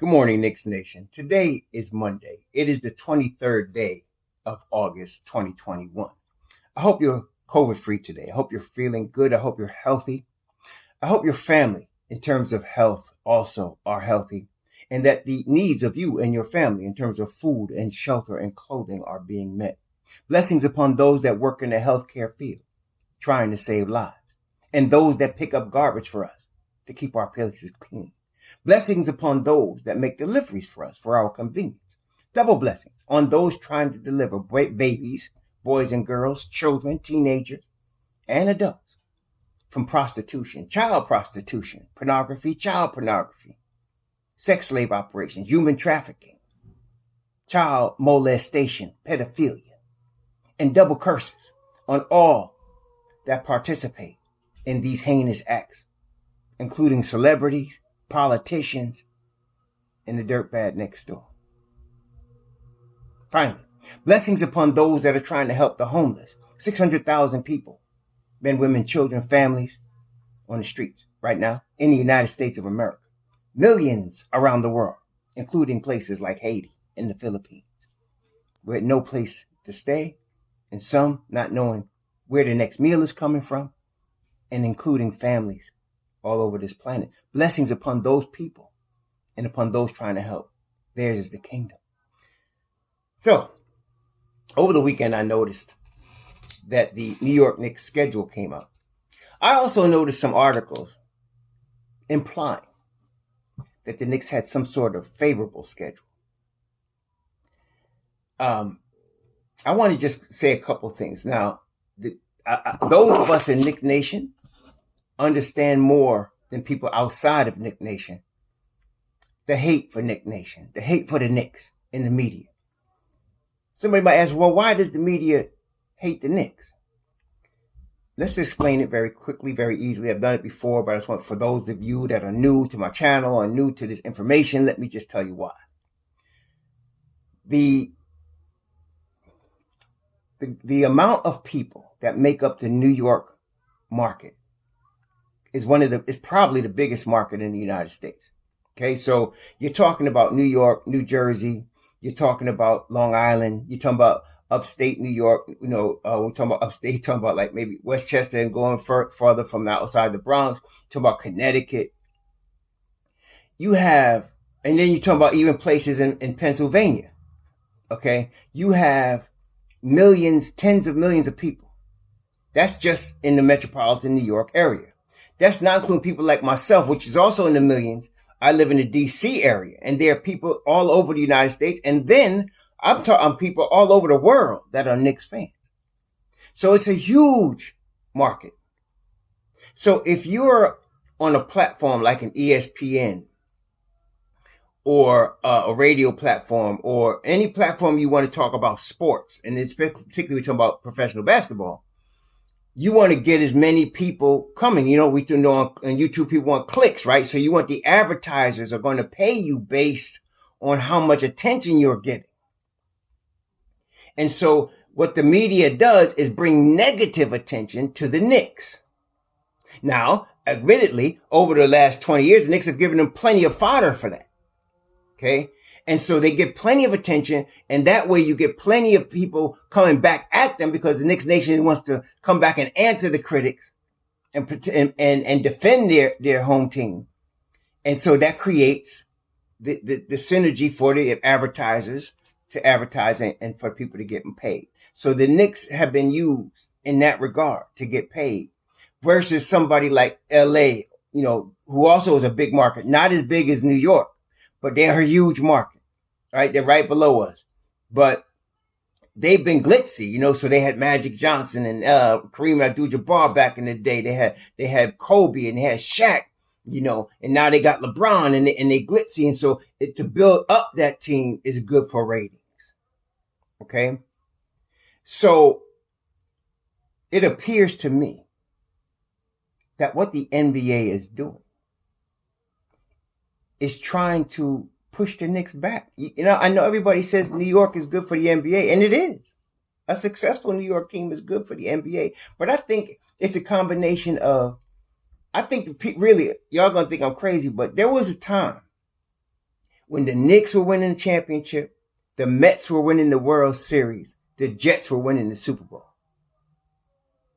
Good morning, Knicks Nation. Today is Monday. It is the 23rd day of August 2021. I hope you're COVID free today. I hope you're feeling good. I hope you're healthy. I hope your family, in terms of health, also are healthy, and that the needs of you and your family in terms of food and shelter and clothing are being met. Blessings upon those that work in the healthcare field, trying to save lives, and those that pick up garbage for us to keep our places clean. Blessings upon those that make deliveries for us for our convenience. Double blessings on those trying to deliver babies, boys and girls, children, teenagers, and adults from prostitution, child prostitution, pornography, child pornography, sex slave operations, human trafficking, child molestation, pedophilia, and double curses on all that participate in these heinous acts, including celebrities, politicians, and the dirtbag next door. Finally, blessings upon those that are trying to help the homeless. 600,000 people, men, women, children, families on the streets right now in the United States of America. Millions around the world, including places like Haiti and the Philippines, with no place to stay, and some not knowing where the next meal is coming from, and including families all over this planet. Blessings upon those people and upon those trying to help. Theirs is the kingdom. So, over the weekend, I noticed that the New York Knicks schedule came out. I also noticed some articles implying that the Knicks had some sort of favorable schedule. I want to just say a couple things. Now, those of us in Knicks Nation understand more than people outside of Knicks Nation the hate for Knicks Nation, the hate for the Knicks in the media. Somebody might ask, well, why does the media hate the Knicks? Let's explain it very quickly, very easily. I've done it before, but I just want, for those of you that are new to my channel or new to this information, let me just tell you why. The amount of people that make up the New York market is probably the biggest market in the United States. Okay, so you're talking about New York, New Jersey, you're talking about Long Island, you're talking about upstate New York, we're talking about upstate, talking about like maybe Westchester and going further from outside the Bronx, talking about Connecticut. You have, and then you're talking about even places in Pennsylvania. Okay, you have millions, tens of millions of people. That's just in the metropolitan New York area. That's not including people like myself, which is also in the millions. I live in the DC area, and there are people all over the United States. And then I'm talking people all over the world that are Knicks fans. So it's a huge market. So if you're on a platform like an ESPN or a radio platform or any platform you want to talk about sports, and it's particularly talking about professional basketball, you want to get as many people coming. We know on YouTube people want clicks, right? So you want the advertisers are going to pay you based on how much attention you're getting. And so what the media does is bring negative attention to the Knicks. Now, admittedly, over the last 20 years, the Knicks have given them plenty of fodder for that. Okay. And so they get plenty of attention, and that way you get plenty of people coming back at them because the Knicks Nation wants to come back and answer the critics and defend their home team. And so that creates the synergy for the advertisers to advertise and for people to get them paid. So the Knicks have been used in that regard to get paid versus somebody like LA, who also is a big market, not as big as New York, but they're a huge market, right? They're right below us, but they've been glitzy, so they had Magic Johnson and Kareem Abdul-Jabbar back in the day. They had Kobe and they had Shaq, and now they got LeBron and they glitzy. And so to build up that team is good for ratings. Okay. So it appears to me that what the NBA is doing is trying to push the Knicks back. I know everybody says New York is good for the NBA, and it is. A successful New York team is good for the NBA. But I think it's a combination of, really, y'all gonna think I'm crazy, but there was a time when the Knicks were winning the championship, the Mets were winning the World Series, the Jets were winning the Super Bowl.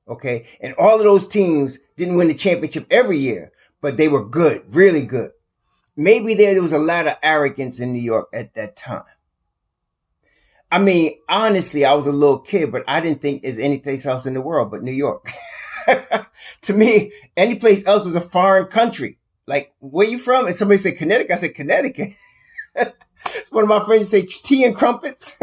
Okay? And all of those teams didn't win the championship every year, but they were good, really good. Maybe there was a lot of arrogance in New York at that time. I mean, honestly, I was a little kid, but I didn't think there's any place else in the world but New York. To me, any place else was a foreign country. Like, where you from? And somebody said Connecticut. I said Connecticut. One of my friends say tea and crumpets.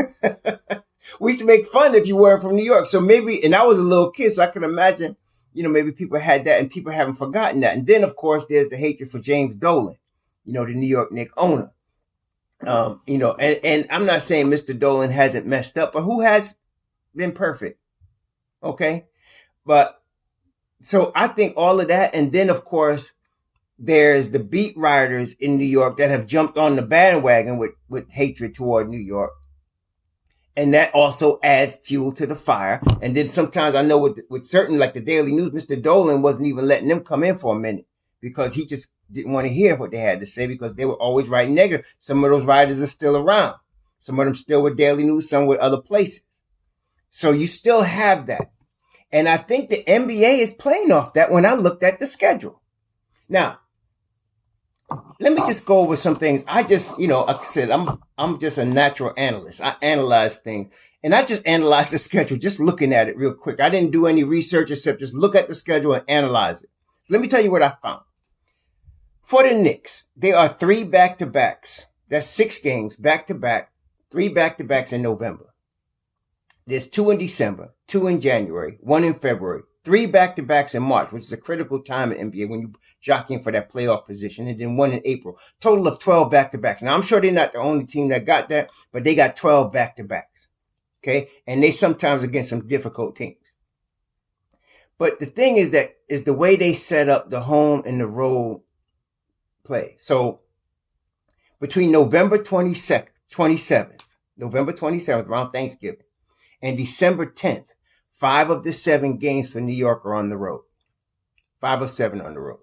We used to make fun if you weren't from New York. So maybe, and I was a little kid, so I can imagine, maybe people had that and people haven't forgotten that. And then, of course, there's the hatred for James Dolan, the New York Knicks owner. And I'm not saying Mr. Dolan hasn't messed up, but who has been perfect? Okay. But so I think all of that. And then, of course, there's the beat writers in New York that have jumped on the bandwagon with hatred toward New York. And that also adds fuel to the fire. And then sometimes I know with certain, like the Daily News, Mr. Dolan wasn't even letting them come in for a minute because he just didn't want to hear what they had to say because they were always writing negative. Some of those writers are still around. Some of them still with Daily News, some with other places. So you still have that. And I think the NBA is playing off that when I looked at the schedule. Now, let me just go over some things. I just, like I said, I'm just a natural analyst. I analyze things. And I just analyzed the schedule, just looking at it real quick. I didn't do any research except just look at the schedule and analyze it. So let me tell you what I found. For the Knicks, there are 3 back-to-backs. That's 6 games back-to-back, 3 back-to-backs in November. There's 2 in December, 2 in January, 1 in February, 3 back-to-backs in March, which is a critical time in NBA when you're jockeying for that playoff position, and then 1 in April. Total of 12 back-to-backs. Now, I'm sure they're not the only team that got that, but they got 12 back-to-backs. Okay? And they sometimes against some difficult teams. But the thing is the way they set up the home and the road play. So between November 27th, around Thanksgiving, and December 10th, 5 of the 7 games for New York are on the road. 5 of 7 on the road.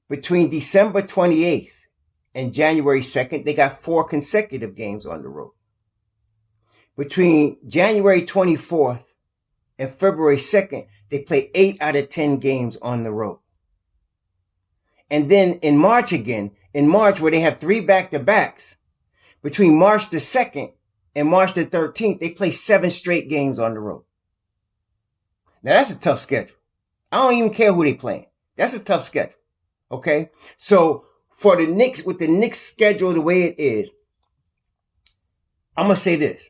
Between December 28th and January 2nd, they got 4 consecutive games on the road. Between January 24th and February 2nd, they play 8 out of 10 games on the road. And then in March where they have 3 back-to-backs, between March the 2nd and March the 13th, they play 7 straight games on the road. Now that's a tough schedule. I don't even care who they playing. That's a tough schedule. Okay? So for the Knicks, with the Knicks schedule the way it is, I'm going to say this.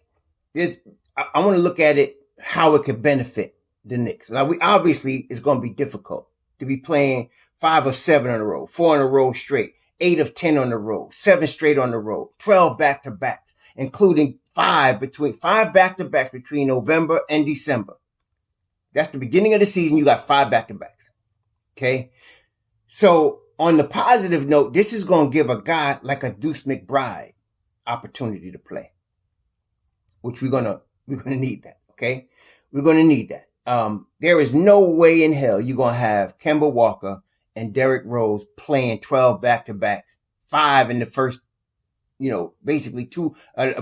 I want to look at it, how it could benefit the Knicks. Now obviously it's going to be difficult to be playing 5 of 7 on the road, 4 on the road straight, 8 of 10 on the road, 7 straight on the road, 12 back-to-backs, including 5 back-to-backs between November and December. That's the beginning of the season. You got 5 back-to-backs. Okay. So on the positive note, this is going to give a guy like a Deuce McBride opportunity to play, which we're going to need that. Okay. We're going to need that. There is no way in hell you're going to have Kemba Walker and Derrick Rose playing 12 back-to-backs, 5 in the first, basically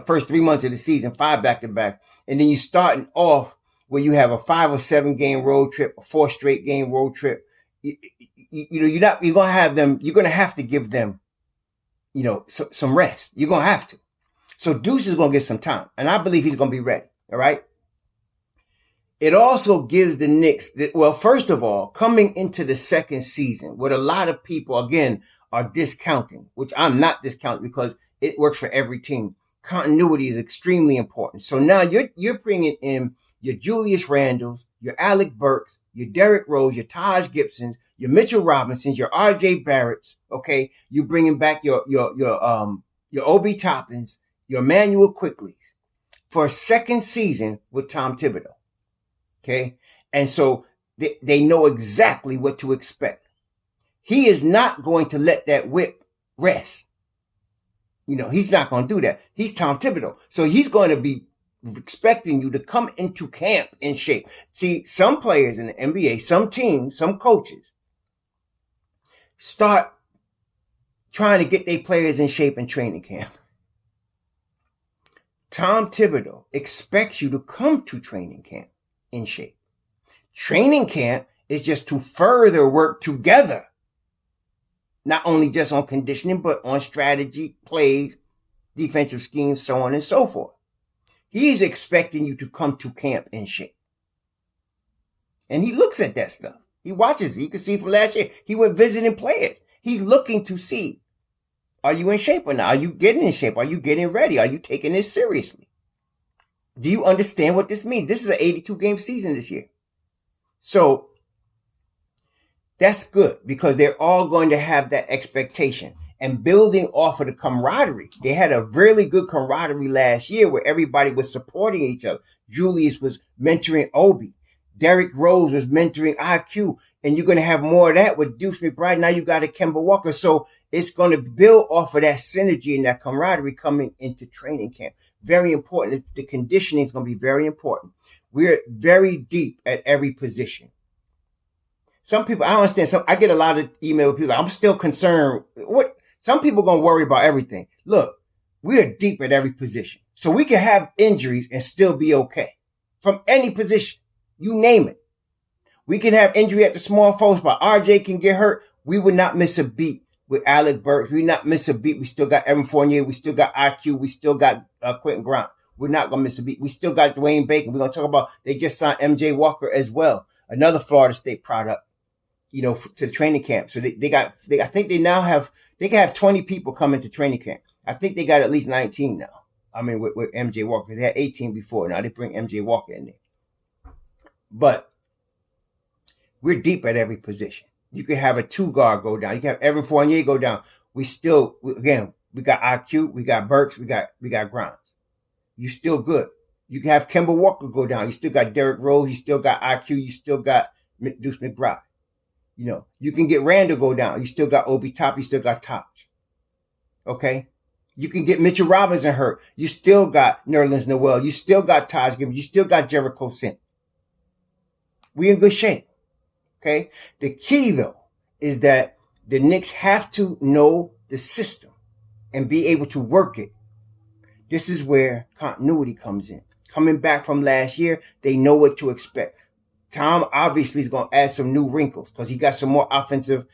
first 3 months of the season, 5 back-to-back. And then you starting off where you have a 5 or 7 game road trip, a 4 straight game road trip. You're going to have to give them, some rest. You're going to have to. So Deuce is going to get some time, and I believe he's going to be ready. All right. It also gives the Knicks, first of all, coming into the second season, what a lot of people, again, are discounting, which I'm not discounting because it works for every team. Continuity is extremely important. So now you're bringing in your Julius Randles, your Alec Burks, your Derrick Rose, your Taj Gibsons, your Mitchell Robinsons, your RJ Barretts. Okay. You're bringing back your Obi Toppins, your Emmanuel Quickleys for a second season with Tom Thibodeau. Okay. And so they know exactly what to expect. He is not going to let that whip rest. He's not going to do that. He's Tom Thibodeau. So he's going to be expecting you to come into camp in shape. See, some players in the NBA, some teams, some coaches start trying to get their players in shape in training camp. Tom Thibodeau expects you to come to training camp in shape. Training camp is just to further work together. Not only just on conditioning, but on strategy, plays, defensive schemes, so on and so forth. He's expecting you to come to camp in shape. And he looks at that stuff. He watches it. You can see from last year, he went visiting players. He's looking to see, are you in shape or not? Are you getting in shape? Are you getting ready? Are you taking this seriously? Do you understand what this means? This is an 82-game season this year. So that's good because they're all going to have that expectation and building off of the camaraderie. They had a really good camaraderie last year where everybody was supporting each other. Julius was mentoring Obi. Derrick Rose was mentoring IQ. And you're going to have more of that with Deuce McBride. Now you got a Kemba Walker. So it's going to build off of that synergy and that camaraderie coming into training camp. Very important. The conditioning is going to be very important. We're very deep at every position. Some people, I don't understand. I get a lot of email with people like, I'm still concerned. What? Some people are going to worry about everything. Look, we're deep at every position. So we can have injuries and still be okay. From any position. You name it. We can have injury at the small forward spot. RJ can get hurt. We would not miss a beat with Alec Burks. We would not miss a beat. We still got Evan Fournier. We still got IQ. We still got Quentin Grimes. We're not going to miss a beat. We still got Dwayne Bacon. We're going to talk about, they just signed MJ Walker as well. Another Florida State product, to the training camp. So I think they now have, they can have 20 people come into training camp. I think they got at least 19 now. I mean, with MJ Walker. They had 18 before. Now they bring MJ Walker in there. But we're deep at every position. You can have a 2-guard go down. You can have Evan Fournier go down. We got IQ, we got Burks, we got Grimes. You still good. You can have Kemba Walker go down. You still got Derrick Rose. You still got IQ. You still got Deuce McBride. You can get Randall go down. You still got Obi Top. You still got Taj. Okay? You can get Mitchell Robinson hurt. You still got Nerlens Noel. You still got Taj Gibbons. You still got Jericho Sims. We in good shape. Okay. The key though is that the Knicks have to know the system and be able to work it. This is where continuity comes in. Coming back from last year, they know what to expect. Tom obviously is going to add some new wrinkles because he got some more offensive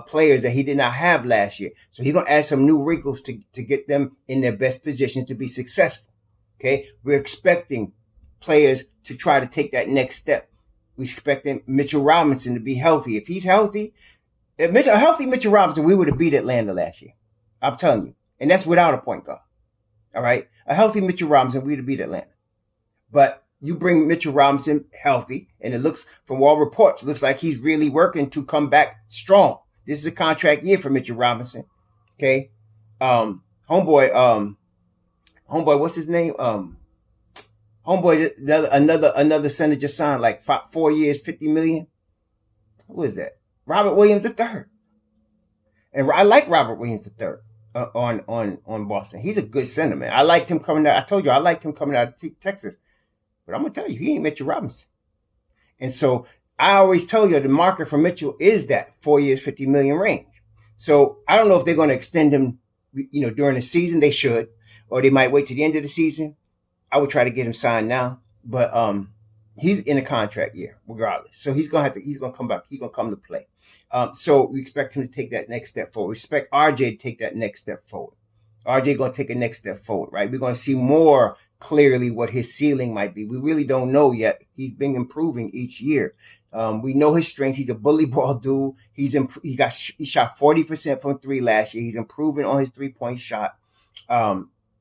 players that he did not have last year. So he's going to add some new wrinkles to get them in their best position to be successful. Okay. We're expecting players to try to take that next step. We expecting Mitchell Robinson to be healthy. If he's healthy, a healthy Mitchell Robinson, we would have beat Atlanta last year. I'm telling you. And that's without a point guard. All right. A healthy Mitchell Robinson, we would have beat Atlanta. But you bring Mitchell Robinson healthy, and it looks, from all reports, looks like he's really working to come back strong. This is a contract year for Mitchell Robinson. Okay. Homeboy, what's his name? Homeboy, another center just signed like 4 years, $50 million. Who is that? Robert Williams III. And I like Robert Williams III on Boston. He's a good center, man. I liked him coming out. I told you I liked him coming out of Texas. But I'm gonna tell you, he ain't Mitchell Robinson. And so I always tell you the market for Mitchell is that 4 years, $50 million range. So I don't know if they're going to extend him, during the season. They should, or they might wait to the end of the season. I would try to get him signed now, but he's in a contract year regardless. So he's gonna come back. He's gonna come to play. So we expect him to take that next step forward. We expect RJ to take that next step forward. RJ gonna take a next step forward, right? We're gonna see more clearly what his ceiling might be. We really don't know yet. He's been improving each year. We know his strengths. He's a bully ball dude. He shot 40% from 3 last year. He's improving on his 3-point shot.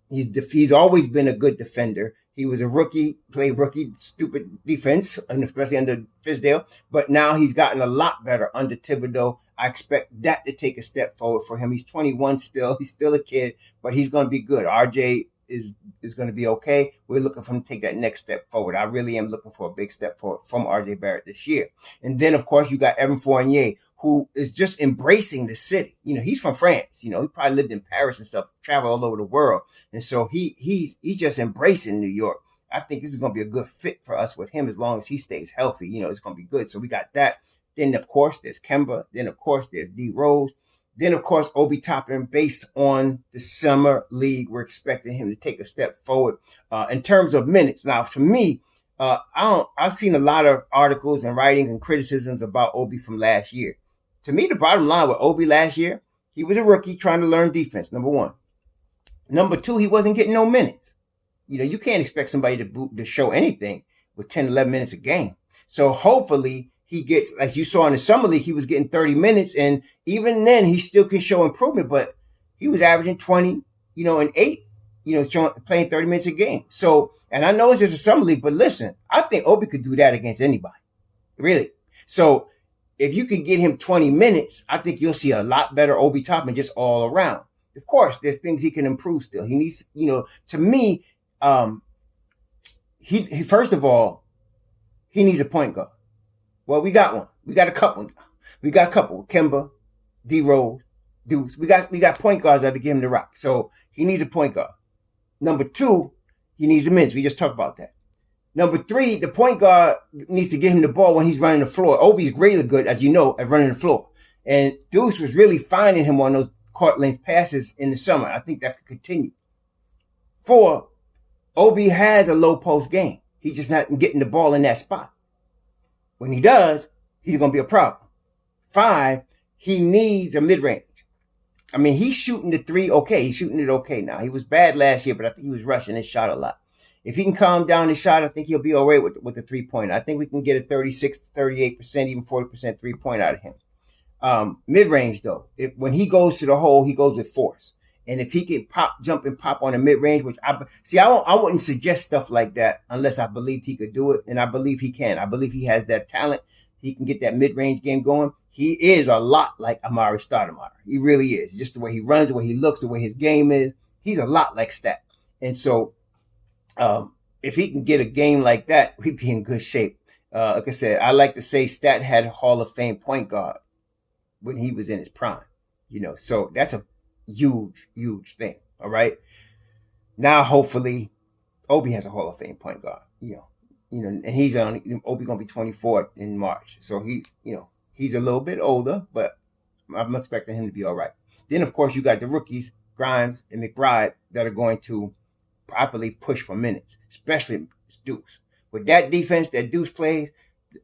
He's always been a good defender. He was a rookie, played rookie, stupid defense, and especially under Fizdale. But now he's gotten a lot better under Thibodeau. I expect that to take a step forward for him. He's 21 still. He's still a kid, but he's going to be good. RJ is going to be okay. We're looking for him to take that next step forward. I really am looking for a big step forward from RJ Barrett this year. And then, of course, you got Evan Fournier, who is just embracing the city. He's from France. He probably lived in Paris and stuff, traveled all over the world. And so he's just embracing New York. I think this is going to be a good fit for us with him as long as he stays healthy. It's going to be good. So we got that. Then, of course, there's Kemba. Then, of course, there's D Rose. Then, of course, Obi Toppin, based on the summer league, we're expecting him to take a step forward in terms of minutes. Now, for me, I've seen a lot of articles and writings and criticisms about Obi from last year. To me, the bottom line with Obi last year, he was a rookie trying to learn defense, number one. Number two, he wasn't getting no minutes. You can't expect somebody to show anything with 10, 11 minutes a game. So hopefully he gets, like you saw in the summer league, he was getting 30 minutes. And even then he still can show improvement, but he was averaging 20, and 8, playing 30 minutes a game. So, and I know it's just a summer league, but listen, I think Obi could do that against anybody. Really. So if you could get him 20 minutes, I think you'll see a lot better Obi Toppin just all around. Of course, there's things he can improve still. He needs, to me, he first of all, he needs a point guard. Well, we got one. We got a couple. We got a couple. Kemba, D Rose, Deuce. We got point guards that to give him the rock. So he needs a point guard. Number two, he needs the minutes. We just talked about that. Number three, the point guard needs to give him the ball when he's running the floor. Obi's really good, as you know, at running the floor. And Deuce was really finding him on those court length passes in the summer. I think that could continue. 4, Obi has a low post game. He's just not getting the ball in that spot. When he does, he's going to be a problem. 5, he needs a mid-range. I mean, he's shooting the 3 okay. He's shooting it okay now. He was bad last year, but I think he was rushing his shot a lot. If he can calm down his shot, I think he'll be all right with the 3-pointer. I think we can get a 36 to 38%, even 40% 3-point out of him. Mid-range, though, when he goes to the hole, he goes with force. And if he can jump and pop on a mid-range, which I wouldn't suggest stuff like that unless I believed he could do it. And I believe he can. I believe he has that talent. He can get that mid-range game going. He is a lot like Amari Stoudemire. He really is. Just the way he runs, the way he looks, the way his game is. He's a lot like Stat. And so, if he can get a game like that, we'd be in good shape. Like I said, I like to say Stat had a Hall of Fame point guard when he was in his prime. So that's a huge, huge thing. All right. Now, hopefully, Obi has a Hall of Fame point guard. And he's Obi gonna be 24 in March. So he's a little bit older, but I'm expecting him to be all right. Then, of course, you got the rookies, Grimes and McBride, that are going to, I believe, push for minutes, especially Deuce. With that defense that Deuce plays,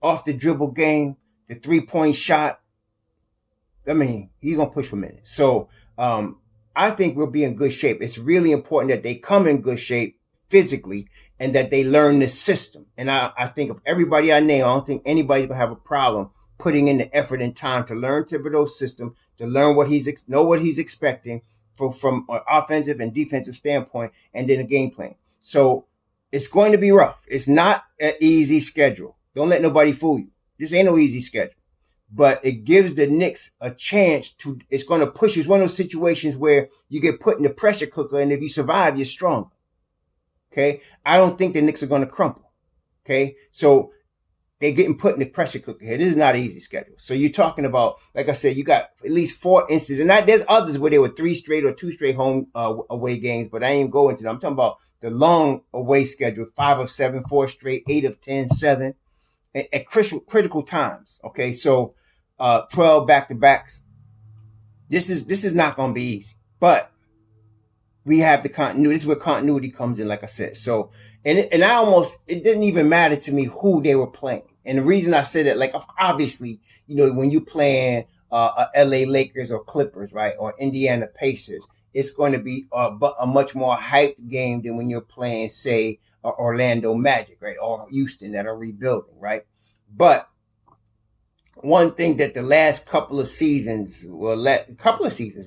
off the dribble game, the 3-point shot, I mean, he's going to push for minutes. So, I think we'll be in good shape. It's really important that they come in good shape physically and that they learn the system. And I think of everybody I name, I don't think anybody's going to have a problem putting in the effort and time to learn Thibodeau's system, to learn what know what he's expecting from an offensive and defensive standpoint, and then a game plan. So it's going to be rough. It's not an easy schedule. Don't let nobody fool you. This ain't no easy schedule. But it gives the Knicks a chance to, it's going to push you. It's one of those situations where you get put in the pressure cooker, and if you survive, you're stronger. Okay? I don't think the Knicks are going to crumple. Okay? So they're getting put in the pressure cooker here. This is not an easy schedule. So you're talking about, like I said, you got at least 4 instances. And there's others where there were 3 straight or 2 straight home away games, but I ain't going into them. I'm talking about the long away schedule, 5 of 7, 4 straight, 8 of 10, 7 at critical times. Okay, so 12 back-to-backs. This is not going to be easy, but we have the continuity. This is where continuity comes in, like I said. So, and it didn't even matter to me who they were playing. And the reason I said that, like, obviously, when you're playing LA Lakers or Clippers, right, or Indiana Pacers, it's going to be a much more hyped game than when you're playing, say, Orlando Magic, right, or Houston that are rebuilding, right? But one thing that the last couple of seasons, last couple of seasons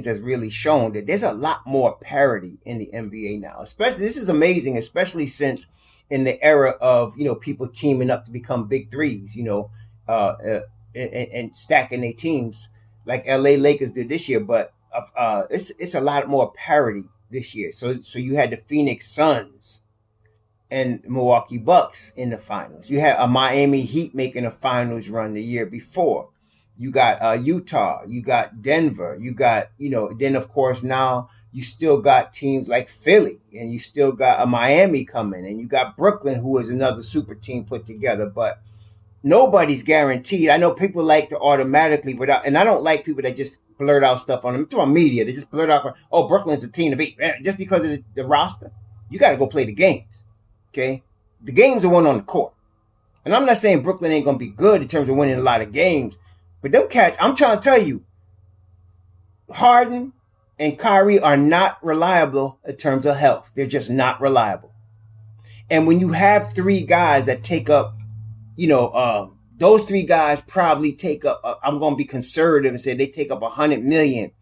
has really shown that there's a lot more parity in the NBA now. Especially, this is amazing, especially since in the era of, people teaming up to become big threes, and stacking their teams like LA Lakers did this year. But it's a lot more parity this year. So you had the Phoenix Suns and Milwaukee Bucks in the finals. You had a Miami Heat making a finals run the year before. You got Utah, you got Denver, you got, then of course now you still got teams like Philly, and you still got a Miami coming, and you got Brooklyn, who is another super team put together. But nobody's guaranteed. I know people like to automatically without, and I don't like people that just blurt out stuff on them. To our media, they just blurt out, "Oh, Brooklyn's the team to beat," just because of the roster. You got to go play the games. Okay, the games are won on the court, and I'm not saying Brooklyn ain't gonna be good in terms of winning a lot of games, but them cats, I'm trying to tell you, Harden and Kyrie are not reliable in terms of health. They're just not reliable. And when you have three guys that take up, those three guys probably take up, I'm going to be conservative and say they take up $100 million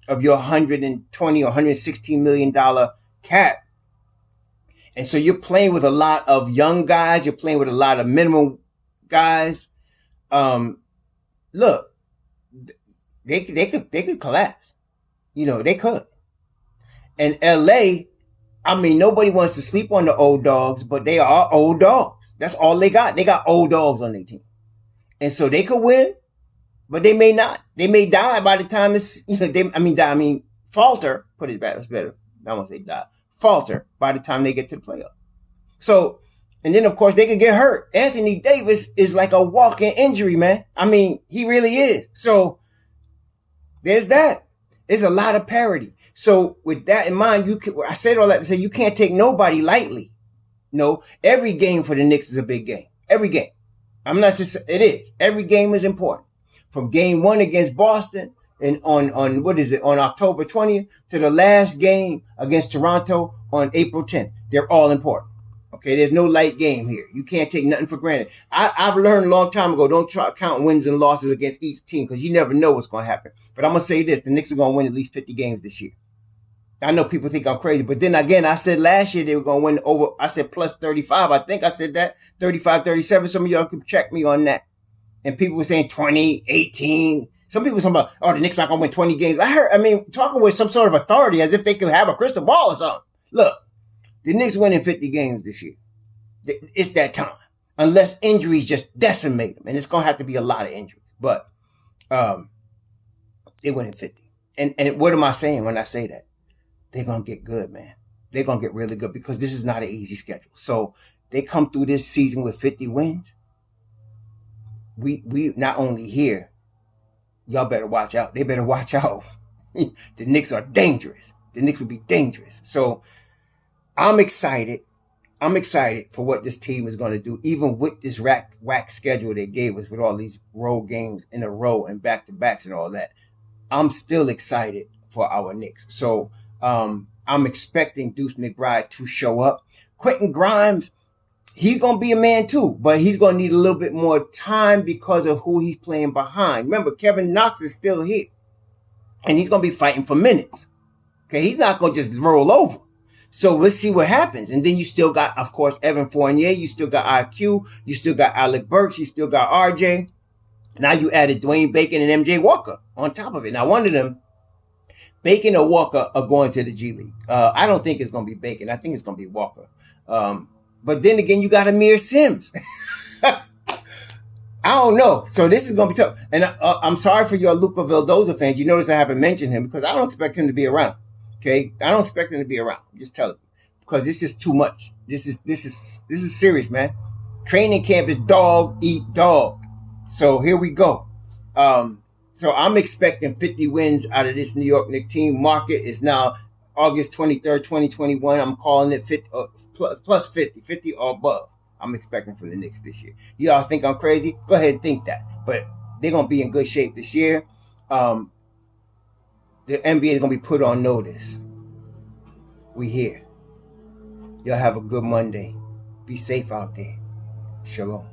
of your $120 or $116 million cap. And so you're playing with a lot of young guys. You're playing with a lot of minimum guys. Look, they could collapse. They could. And LA, I mean, nobody wants to sleep on the old dogs, but they are old dogs. That's all they got. They got old dogs on their team. And so they could win, but they may not. They may die by the time it's, falter, put it back, that's better. I won't say die. Falter by the time they get to the playoff. So, and then of course they could get hurt. Anthony Davis is like a walking injury, man. I mean, he really is. So, there's that. There's a lot of parity. So with that in mind, I said all that to say you can't take nobody lightly. No, every game for the Knicks is a big game. Every game. I'm not just, it is. Every game is important. From game 1 against Boston and on October 20th to the last game against Toronto on April 10th. They're all important. Okay, there's no light game here. You can't take nothing for granted. I've learned a long time ago, don't try to count wins and losses against each team because you never know what's going to happen. But I'm going to say this, the Knicks are going to win at least 50 games this year. I know people think I'm crazy, but then again, I said last year they were going to win over, I said plus 35. I think I said that, 35, 37. Some of y'all can check me on that. And people were saying 20, 18. Some people were talking about, the Knicks not going to win 20 games. Talking with some sort of authority as if they could have a crystal ball or something. Look, the Knicks winning 50 games this year. It's that time. Unless injuries just decimate them. And it's going to have to be a lot of injuries. But they winning 50. And what am I saying when I say that? They're going to get good, man. They're going to get really good because this is not an easy schedule. So they come through this season with 50 wins. We not only here, y'all better watch out. They better watch out. The Knicks are dangerous. The Knicks will be dangerous. So I'm excited. I'm excited for what this team is going to do, even with this whack schedule they gave us with all these road games in a row and back-to-backs and all that. I'm still excited for our Knicks. So I'm expecting Deuce McBride to show up. Quentin Grimes, he's going to be a man too, but he's going to need a little bit more time because of who he's playing behind. Remember, Kevin Knox is still here, and he's going to be fighting for minutes. Okay, he's not going to just roll over. So let's see what happens. And then you still got, of course, Evan Fournier. You still got IQ. You still got Alec Burks. You still got RJ. Now you added Dwayne Bacon and MJ Walker on top of it. Now one of them, Bacon or Walker, are going to the G League. I don't think it's going to be Bacon. I think it's going to be Walker. But then again, you got Amir Sims. I don't know. So this is going to be tough. And I'm sorry for your Luka Vildoza fans. You notice I haven't mentioned him because I don't expect him to be around. Okay, I don't expect him to be around. I'm just telling you, because it's just too much. This is serious, man. Training camp is dog eat dog. So here we go. So I'm expecting 50 wins out of this New York Knicks team. Market is now August 23rd, 2021. I'm calling it 50, plus 50 or above. I'm expecting for the Knicks this year. Y'all think I'm crazy? Go ahead and think that. But they're gonna be in good shape this year. The NBA is going to be put on notice. We here. Y'all have a good Monday. Be safe out there. Shalom.